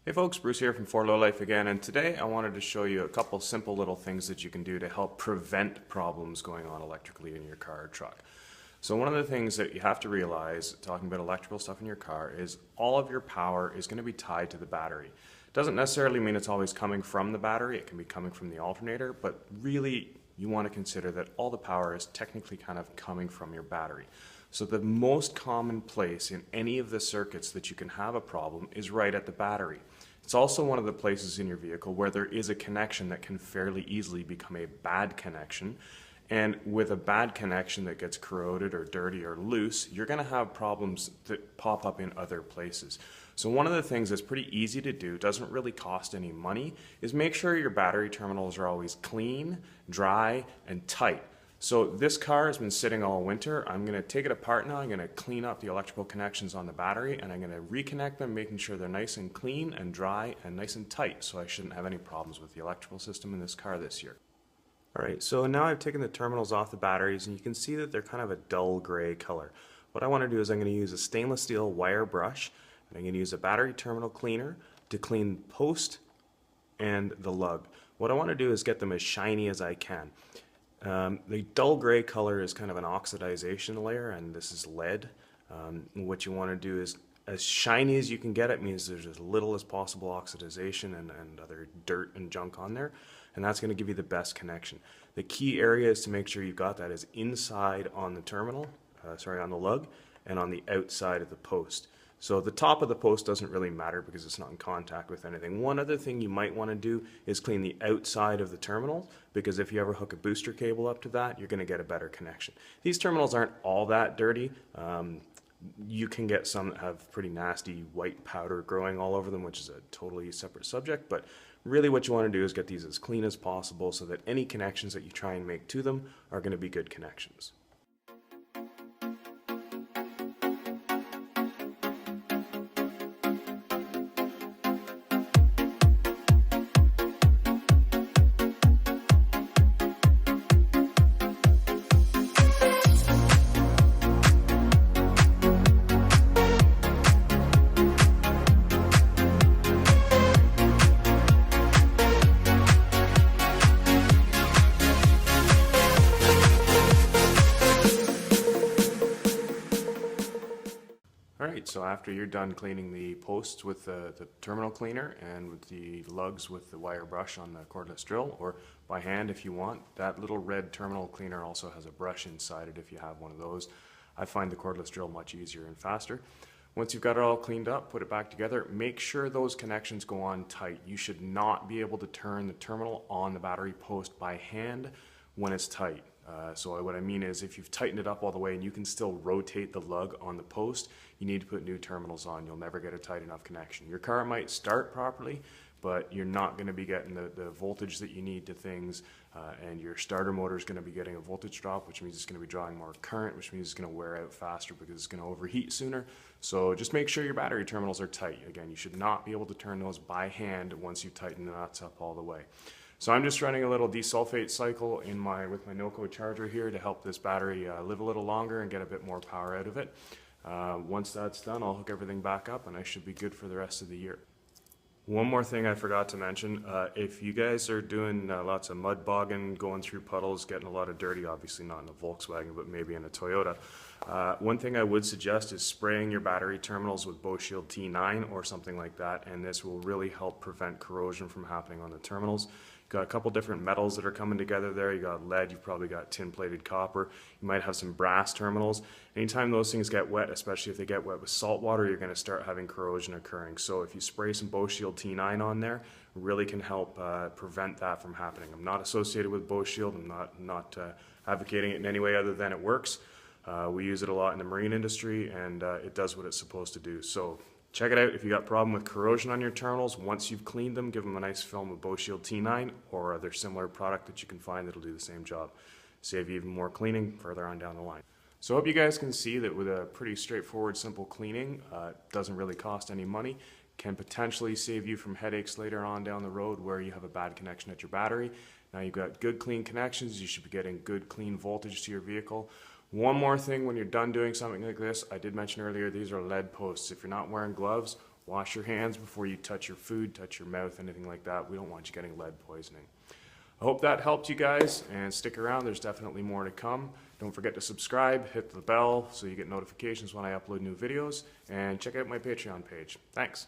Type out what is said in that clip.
Hey folks, Bruce here from 4LowLife again, and today I wanted to show you a couple simple little things that you can do to help prevent problems going on electrically in your car or truck. So one of the things that you have to realize, talking about electrical stuff in your car, is all of your power is going to be tied to the battery. It doesn't necessarily mean it's always coming from the battery, it can be coming from the alternator, but really you want to consider that all the power is technically kind of coming from your battery. So the most common place in any of the circuits that you can have a problem is right at the battery. It's also one of the places in your vehicle where there is a connection that can fairly easily become a bad connection. And with a bad connection that gets corroded or dirty or loose, you're going to have problems that pop up in other places. So one of the things that's pretty easy to do, doesn't really cost any money, is make sure your battery terminals are always clean, dry, and tight. So this car has been sitting all winter. I'm going to take it apart now. I'm going to clean up the electrical connections on the battery, and I'm going to reconnect them, making sure they're nice and clean and dry and nice and tight, so I shouldn't have any problems with the electrical system in this car this year. Alright, so now I've taken the terminals off the batteries, and you can see that they're kind of a dull gray color. What I want to do is I'm going to use a stainless steel wire brush, and I'm going to use a battery terminal cleaner to clean the post and the lug. What I want to do is get them as shiny as I can. The dull gray color is kind of an oxidization layer, and this is lead. What you want to do is as shiny as you can get it, means there's as little as possible oxidization and other dirt and junk on there, and that's going to give you the best connection. The key area is to make sure you've got that is inside on the terminal, on the lug, and on the outside of the post. So the top of the post doesn't really matter because it's not in contact with anything. One other thing you might want to do is clean the outside of the terminal, because if you ever hook a booster cable up to that, you're going to get a better connection. These terminals aren't all that dirty. You can get some that have pretty nasty white powder growing all over them, which is a totally separate subject, but really what you want to do is get these as clean as possible so that any connections that you try and make to them are going to be good connections. Alright, so after you're done cleaning the posts with the terminal cleaner and with the lugs with the wire brush on the cordless drill, or by hand if you want, that little red terminal cleaner also has a brush inside it if you have one of those. I find the cordless drill much easier and faster. Once you've got it all cleaned up, put it back together, make sure those connections go on tight. You should not be able to turn the terminal on the battery post by hand when it's tight. So what I mean is, if you've tightened it up all the way and you can still rotate the lug on the post, you need to put new terminals on. You'll never get a tight enough connection. Your car might start properly, but you're not going to be getting the voltage that you need to things, and your starter motor is going to be getting a voltage drop, which means it's going to be drawing more current, which means it's going to wear out faster because it's going to overheat sooner. So just make sure your battery terminals are tight. Again, you should not be able to turn those by hand once you tighten the nuts up all the way. So I'm just running a little desulfate cycle with my NOCO charger here to help this battery live a little longer and get a bit more power out of it. Once that's done, I'll hook everything back up and I should be good for the rest of the year. One more thing I forgot to mention, if you guys are doing lots of mud bogging, going through puddles, getting a lot of dirty, obviously not in a Volkswagen, but maybe in a Toyota, one thing I would suggest is spraying your battery terminals with BoShield T9 or something like that, and this will really help prevent corrosion from happening on the terminals. Got a couple different metals that are coming together there. You got lead, you've probably got tin plated copper, you might have some brass terminals. Anytime those things get wet, especially if they get wet with salt water, you're going to start having corrosion occurring. So if you spray some BoShield T9 on there, really can help prevent that from happening. I'm not associated with BoShield, I'm not advocating it in any way other than it works. We use it a lot in the marine industry, and it does what it's supposed to do. So check it out. If you got a problem with corrosion on your terminals, once you've cleaned them, give them a nice film of BoShield T9 or other similar product that you can find that'll do the same job. Save you even more cleaning further on down the line. So I hope you guys can see that with a pretty straightforward, simple cleaning, doesn't really cost any money, can potentially save you from headaches later on down the road where you have a bad connection at your battery. Now you've got good clean connections, you should be getting good clean voltage to your vehicle. One more thing when you're done doing something like this, I did mention earlier these are lead posts. If you're not wearing gloves, Wash your hands before you touch your food, touch your mouth, anything like that. We don't want you getting lead poisoning. I hope that helped you guys, and stick around. There's definitely more to come. Don't forget to subscribe, hit the bell so you get notifications when I upload new videos, and check out my Patreon page. Thanks.